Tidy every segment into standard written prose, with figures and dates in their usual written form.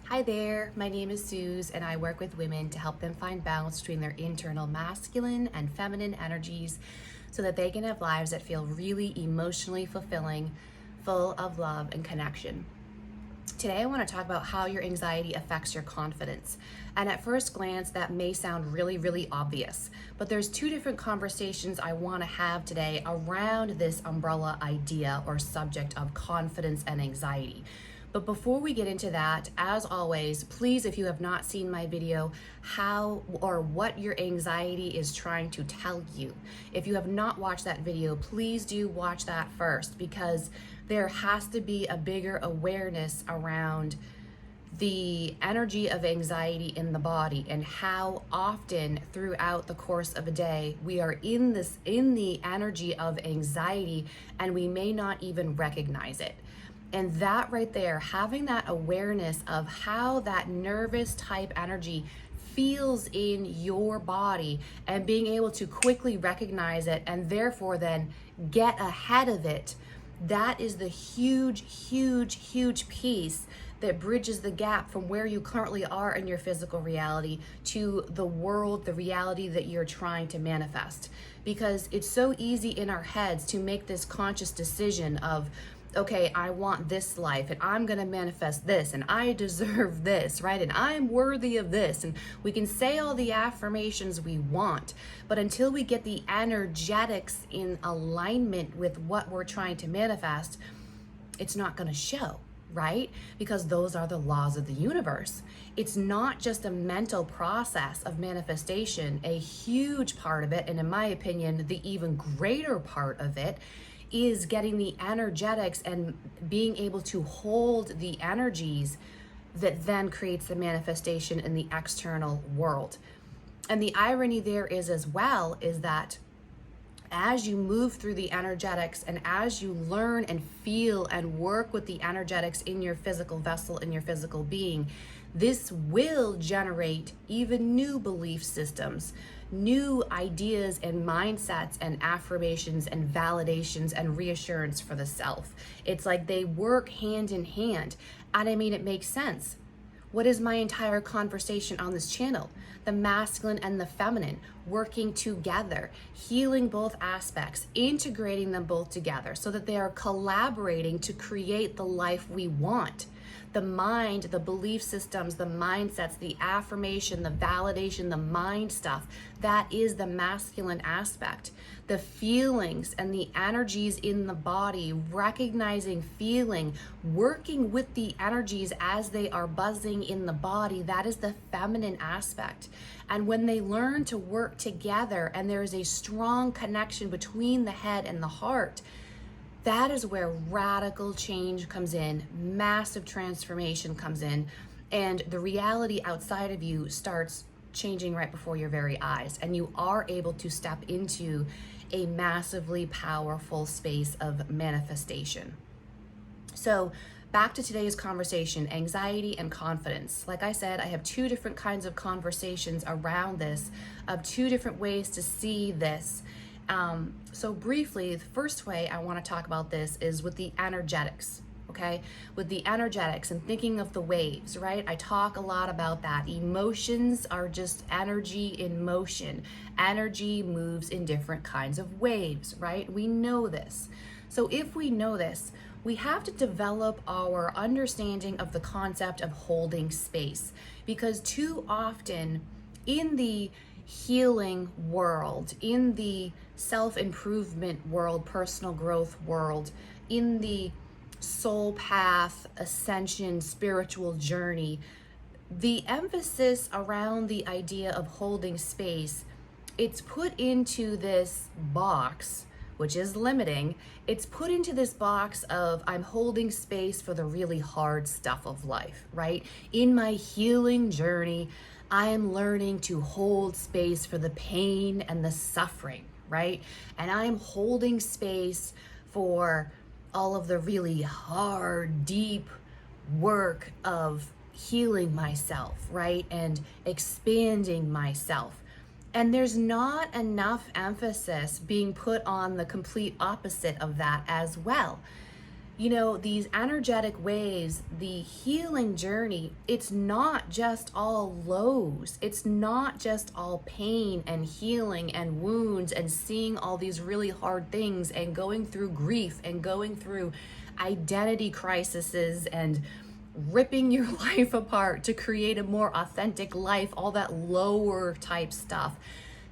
Hi there, my name is Suze and I work with women to help them find balance between their internal masculine and feminine energies so that they can have lives that feel really emotionally fulfilling, full of love and connection. Today I want to talk about how your anxiety affects your confidence. And at first glance, that may sound really obvious, but there's two different conversations I want to have today around this umbrella idea or subject of confidence and anxiety. But before we get into that, as always, please, if you have not seen my video, how or what your anxiety is trying to tell you. If you have not watched that video, please do watch that first, because there has to be a bigger awareness around the energy of anxiety in the body and how often throughout the course of a day we are in the energy of anxiety and we may not even recognize it. And that right there, having that awareness of how that nervous type energy feels in your body and being able to quickly recognize it and therefore then get ahead of it, that is the huge piece that bridges the gap from where you currently are in your physical reality to the world, the reality that you're trying to manifest. Because it's so easy in our heads to make this conscious decision of, okay, I want this life and I'm going to manifest this and I deserve this, right? And I'm worthy of this. And we can say all the affirmations we want, but until we get the energetics in alignment with what we're trying to manifest, it's not going to show, right? Because those are the laws of the universe. It's not just a mental process of manifestation. A huge part of it, and in my opinion, the even greater part of it, is getting the energetics and being able to hold the energies that then creates the manifestation in the external world. And the irony there is as well is that as you move through the energetics and as you learn and feel and work with the energetics in your physical vessel, in your physical being, this will generate even new belief systems, new ideas and mindsets and affirmations and validations and reassurance for the self. It's like they work hand in hand. And I mean, it makes sense. What is my entire conversation on this channel? The masculine and the feminine working together, healing both aspects, integrating them both together so that they are collaborating to create the life we want. The mind, the belief systems, the mindsets, the affirmation, the validation, the mind stuff, that is the masculine aspect. The feelings and the energies in the body, recognizing, feeling, working with the energies as they are buzzing in the body, that is the feminine aspect. And when they learn to work together and there is a strong connection between the head and the heart, that is where radical change comes in, massive transformation comes in, and the reality outside of you starts changing right before your very eyes. And you are able to step into a massively powerful space of manifestation. So back to today's conversation, anxiety and confidence. Like I said, I have two different kinds of conversations around this, of two different ways to see this. So briefly, the first way I want to talk about this is with the energetics, okay? With the energetics and thinking of the waves, right? I talk a lot about that. Emotions are just energy in motion. Energy moves in different kinds of waves, right? We know this. So if we know this, we have to develop our understanding of the concept of holding space, because too often in the healing world, in the self-improvement world, personal growth world, in the soul path, ascension, spiritual journey, the emphasis around the idea of holding space, it's put into this box, which is limiting. It's put into this box of I'm holding space for the really hard stuff of life, right? In my healing journey, I am learning to hold space for the pain and the suffering, right? And I'm holding space for all of the really hard, deep work of healing myself, right? And expanding myself. And there's not enough emphasis being put on the complete opposite of that as well. these energetic waves, the healing journey, it's not just all lows. It's not just all pain and healing and wounds and seeing all these really hard things and going through grief and going through identity crises and ripping your life apart to create a more authentic life, all that lower type stuff.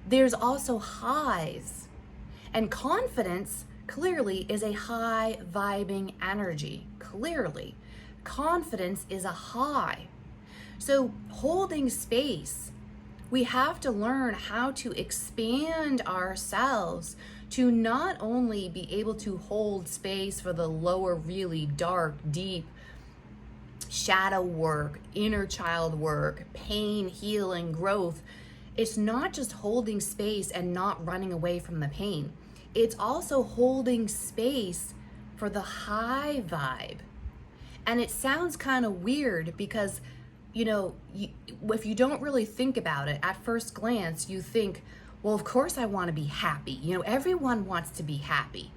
There's also highs, and confidence clearly is a high vibing energy. Clearly, confidence is a high. So holding space, we have to learn how to expand ourselves to not only be able to hold space for the lower, really dark, deep shadow work, inner child work, pain, healing, growth. It's not just holding space and not running away from the pain. It's also holding space for the high vibe. And it sounds kind of weird because, if you don't really think about it, at first glance, you think, well, of course I want to be happy. Everyone wants to be happy.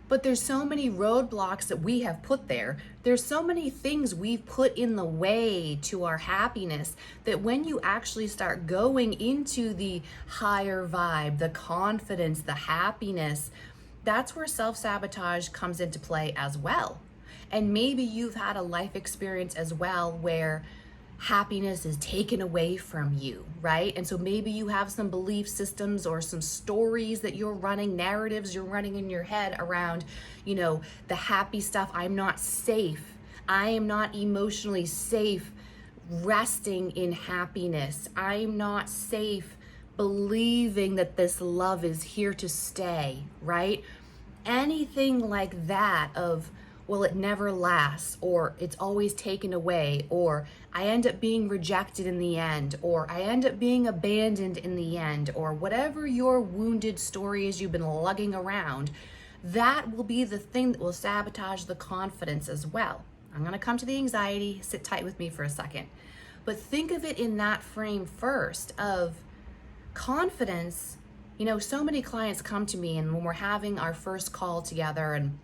But there's so many roadblocks that we have put there. There's so many things we've put in the way to our happiness that when you actually start going into the higher vibe, the confidence, the happiness, that's where self-sabotage comes into play as well. And maybe you've had a life experience as well where happiness is taken away from you, right? And so maybe you have some belief systems or some stories that you're running, narratives you're running in your head around, the happy stuff. I'm not safe. I am not emotionally safe resting in happiness. I'm not safe believing that this love is here to stay, right? Anything like that of, well, it never lasts, or it's always taken away, or I end up being rejected in the end, or I end up being abandoned in the end, or whatever your wounded story is you've been lugging around, that will be the thing that will sabotage the confidence as well. I'm going to come to the anxiety. Sit tight with me for a second. But think of it in that frame first of confidence. So many clients come to me, and when we're having our first call together and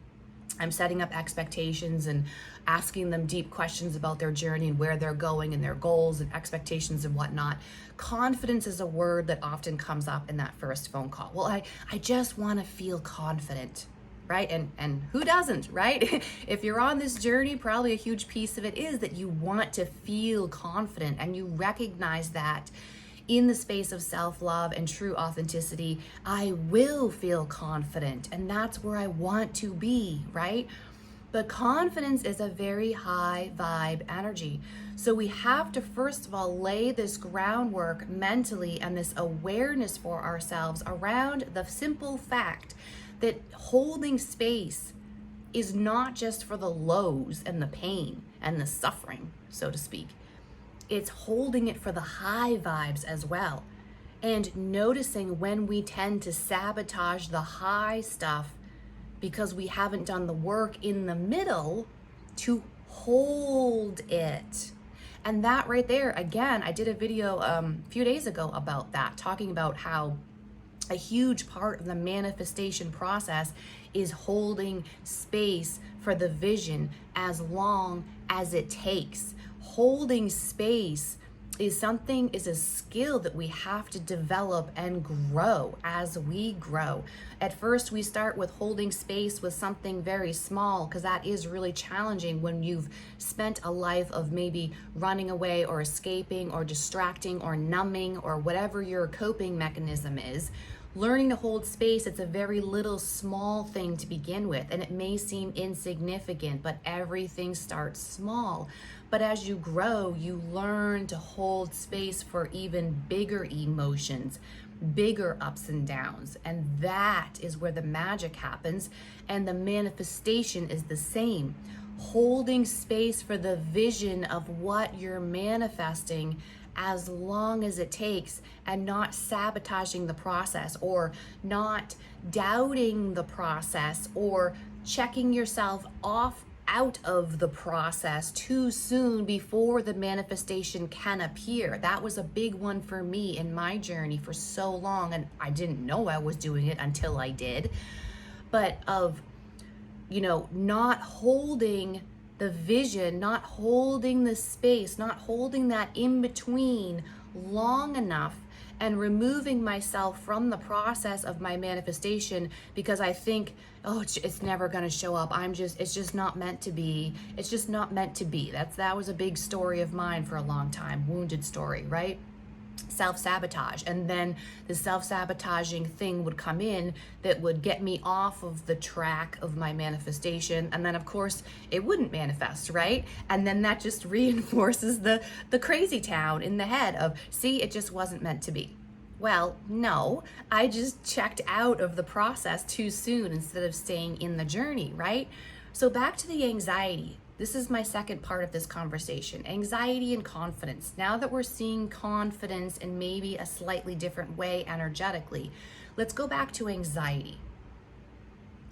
I'm setting up expectations and asking them deep questions about their journey and where they're going and their goals and expectations and whatnot. Confidence is a word that often comes up in that first phone call. Well, I just want to feel confident, right? And who doesn't, right? If you're on this journey, probably a huge piece of it is that you want to feel confident, and you recognize that in the space of self-love and true authenticity, I will feel confident, and that's where I want to be, right? But confidence is a very high vibe energy. So we have to, first of all, lay this groundwork mentally and this awareness for ourselves around the simple fact that holding space is not just for the lows and the pain and the suffering, so to speak. It's holding it for the high vibes as well. And noticing when we tend to sabotage the high stuff because we haven't done the work in the middle to hold it. And that right there, again, I did a video a few days ago about that, talking about how a huge part of the manifestation process is holding space for the vision as long as it takes. Holding space is a skill that we have to develop and grow as we grow. At first, we start with holding space with something very small, because that is really challenging when you've spent a life of maybe running away or escaping or distracting or numbing or whatever your coping mechanism is. Learning to hold space, it's a very little small thing to begin with, and it may seem insignificant, but everything starts small. But as you grow, you learn to hold space for even bigger emotions, bigger ups and downs. And that is where the magic happens. And the manifestation is the same. Holding space for the vision of what you're manifesting as long as it takes, and not sabotaging the process, or not doubting the process, or checking yourself off out of the process too soon before the manifestation can appear. That was a big one for me in my journey for so long, and I didn't know I was doing it until I did. But of not holding the vision, not holding the space, not holding that in between long enough, and removing myself from the process of my manifestation because I think, oh, it's never going to show up. It's just not meant to be. It's just not meant to be. That was a big story of mine for a long time, wounded story, right? Self-sabotage. And then the self-sabotaging thing would come in that would get me off of the track of my manifestation, and then of course it wouldn't manifest, right? And then that just reinforces the crazy town in the head of, see, it just wasn't meant to be. Well, no, I just checked out of the process too soon instead of staying in the journey, right? So back to the anxiety. This is my second part of this conversation, anxiety and confidence. Now that we're seeing confidence in maybe a slightly different way energetically, let's go back to anxiety.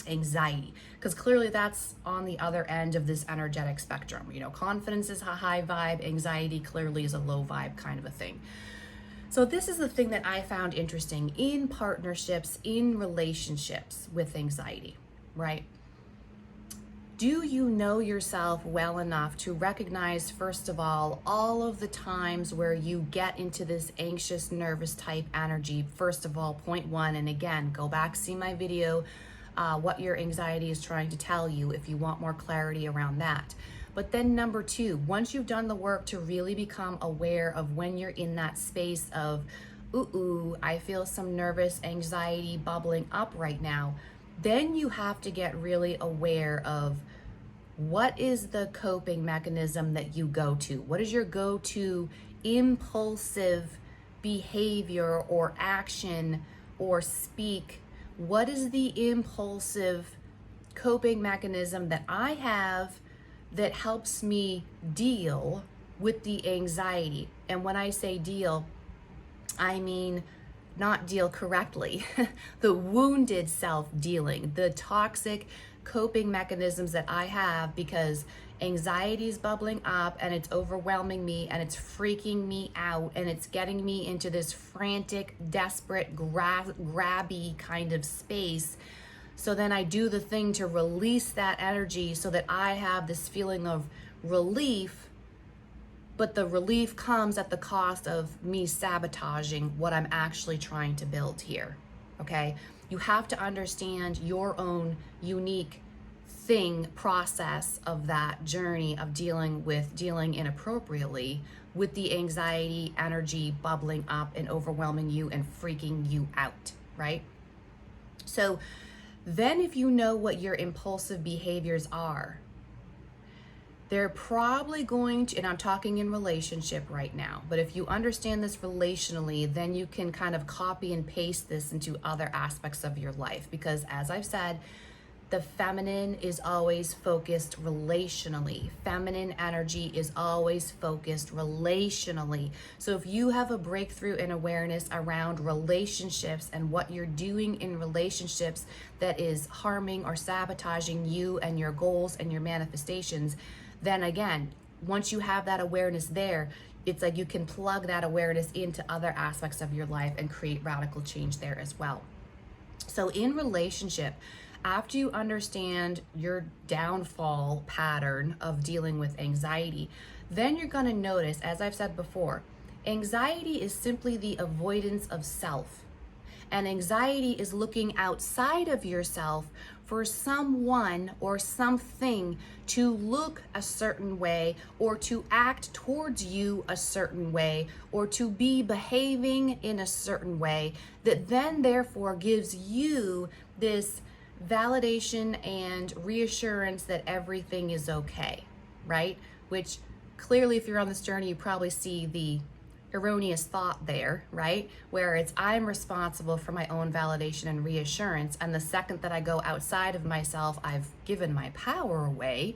Anxiety, because clearly that's on the other end of this energetic spectrum. Confidence is a high vibe, anxiety clearly is a low vibe kind of a thing. So this is the thing that I found interesting in partnerships, in relationships with anxiety, right? Do you know yourself well enough to recognize, first of all of the times where you get into this anxious, nervous type energy? First of all, point one, and again, go back, see my video, what your anxiety is trying to tell you if you want more clarity around that. But then number two, once you've done the work to really become aware of when you're in that space of, ooh, I feel some nervous anxiety bubbling up right now, then you have to get really aware of what is the coping mechanism that you go to. What is your go-to impulsive behavior or action or speak? What is the impulsive coping mechanism that I have that helps me deal with the anxiety? And when I say deal, I mean not deal correctly, the wounded self-dealing, the toxic coping mechanisms that I have because anxiety is bubbling up and it's overwhelming me and it's freaking me out and it's getting me into this frantic, desperate, grabby kind of space. So then I do the thing to release that energy so that I have this feeling of relief, but the relief comes at the cost of me sabotaging what I'm actually trying to build here, okay? You have to understand your own unique process of that journey of dealing inappropriately with the anxiety, energy bubbling up and overwhelming you and freaking you out, right? So then if you know what your impulsive behaviors are, they're probably going to, and I'm talking in relationship right now, but if you understand this relationally, then you can kind of copy and paste this into other aspects of your life. Because as I've said, the feminine is always focused relationally. Feminine energy is always focused relationally. So if you have a breakthrough in awareness around relationships and what you're doing in relationships that is harming or sabotaging you and your goals and your manifestations, then again, once you have that awareness there, it's like you can plug that awareness into other aspects of your life and create radical change there as well. So in relationship, after you understand your downfall pattern of dealing with anxiety, then you're going to notice, as I've said before, anxiety is simply the avoidance of self. And anxiety is looking outside of yourself for someone or something to look a certain way or to act towards you a certain way or to be behaving in a certain way that then therefore gives you this validation and reassurance that everything is okay, right? Which clearly, if you're on this journey, you probably see the erroneous thought there, right? Where it's I'm responsible for my own validation and reassurance, and the second that I go outside of myself, I've given my power away.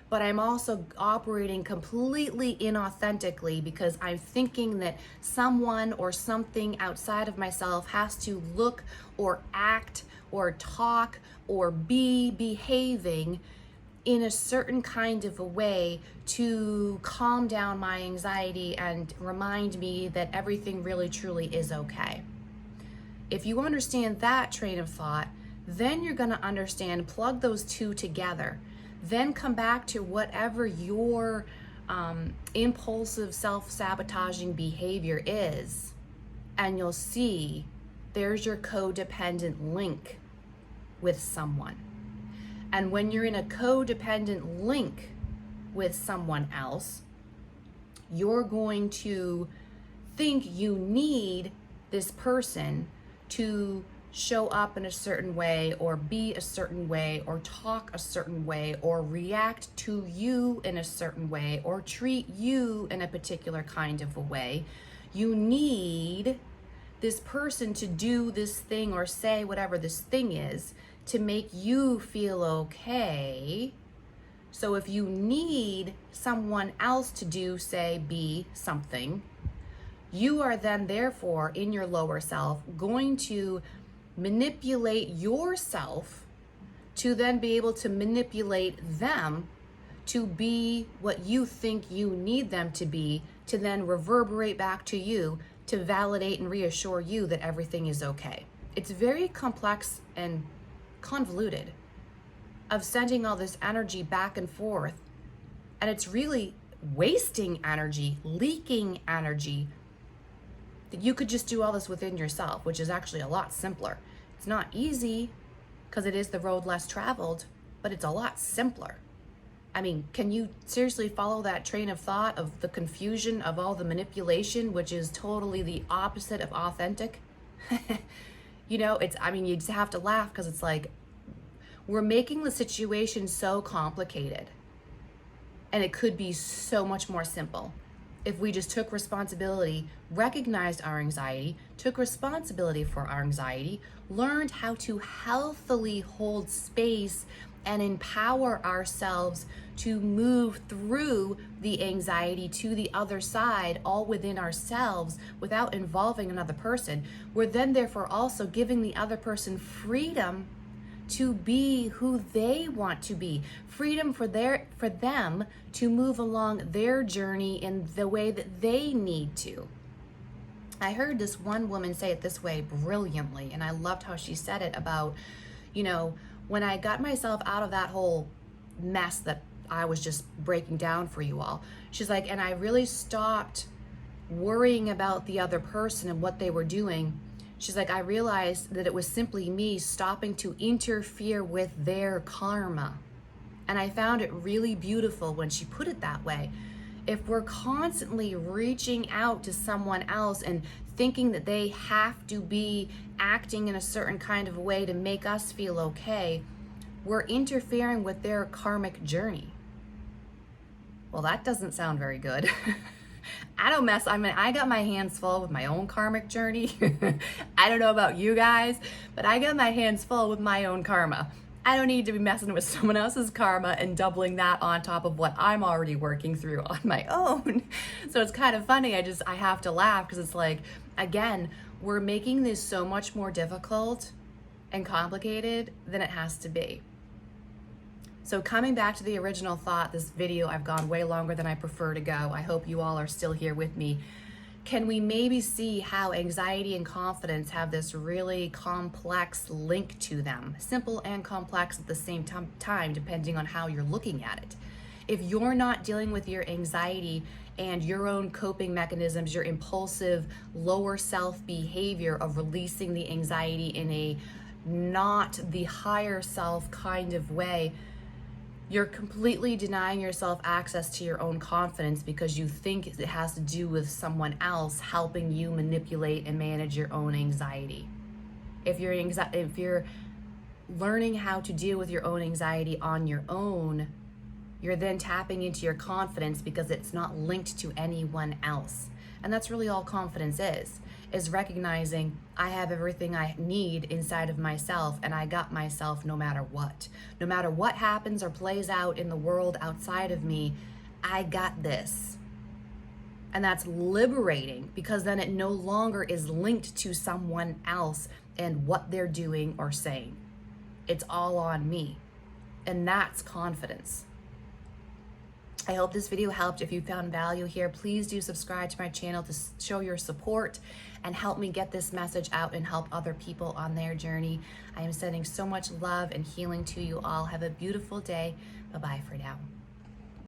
But I'm also operating completely inauthentically because I'm thinking that someone or something outside of myself has to look or act or talk or be behaving in a certain kind of a way to calm down my anxiety and remind me that everything really truly is okay. If you understand that train of thought, Then you're going to understand, plug those two together, then come back to whatever your impulsive self-sabotaging behavior is, and you'll see there's your codependent link with someone. And when you're in a codependent link with someone else, you're going to think you need this person to show up in a certain way, or be a certain way, or talk a certain way, or react to you in a certain way, or treat you in a particular kind of a way. You need this person to do this thing or say whatever this thing is to make you feel okay. So if you need someone else to do, say, be something, you are then therefore in your lower self going to manipulate yourself to then be able to manipulate them to be what you think you need them to be, to then reverberate back to you to validate and reassure you that everything is okay. It's very complex and convoluted of sending all this energy back and forth, and it's really wasting energy, leaking energy. That you could just do all this within yourself, which is actually a lot simpler. It's not easy because it is the road less traveled, but it's a lot simpler. I mean, can you seriously follow that train of thought of the confusion of all the manipulation, which is totally the opposite of authentic? You know, you just have to laugh because it's like, we're making the situation so complicated, and it could be so much more simple if we just took responsibility, recognized our anxiety, took responsibility for our anxiety, learned how to healthily hold space and empower ourselves to move through the anxiety to the other side, all within ourselves without involving another person. We're then therefore also giving the other person freedom to be who they want to be, freedom for them to move along their journey in the way that they need to. I heard this one woman say it this way brilliantly, and I loved how she said it about, when I got myself out of that whole mess that I was just breaking down for you all. She's like, and I really stopped worrying about the other person and what they were doing. She's like, I realized that it was simply me stopping to interfere with their karma. And I found it really beautiful when she put it that way. If we're constantly reaching out to someone else and thinking that they have to be acting in a certain kind of way to make us feel okay, we're interfering with their karmic journey. Well, that doesn't sound very good. I got my hands full with my own karmic journey. I don't know about you guys, but I got my hands full with my own karma. I don't need to be messing with someone else's karma and doubling that on top of what I'm already working through on my own. So it's kind of funny. I have to laugh because it's like, again, we're making this so much more difficult and complicated than it has to be. So coming back to the original thought, this video, I've gone way longer than I prefer to go. I hope you all are still here with me. Can we maybe see how anxiety and confidence have this really complex link to them? Simple and complex at the same time, depending on how you're looking at it. If you're not dealing with your anxiety and your own coping mechanisms, your impulsive lower self behavior of releasing the anxiety in a not the higher self kind of way, you're completely denying yourself access to your own confidence because you think it has to do with someone else helping you manipulate and manage your own anxiety. If you're learning how to deal with your own anxiety on your own, you're then tapping into your confidence because it's not linked to anyone else. And that's really all confidence is recognizing I have everything I need inside of myself, and I got myself no matter what. No matter what happens or plays out in the world outside of me, I got this. And that's liberating because then it no longer is linked to someone else and what they're doing or saying. It's all on me. And that's confidence. I hope this video helped. If you found value here, please do subscribe to my channel to show your support and help me get this message out and help other people on their journey. I am sending so much love and healing to you all. Have a beautiful day. Bye-bye for now.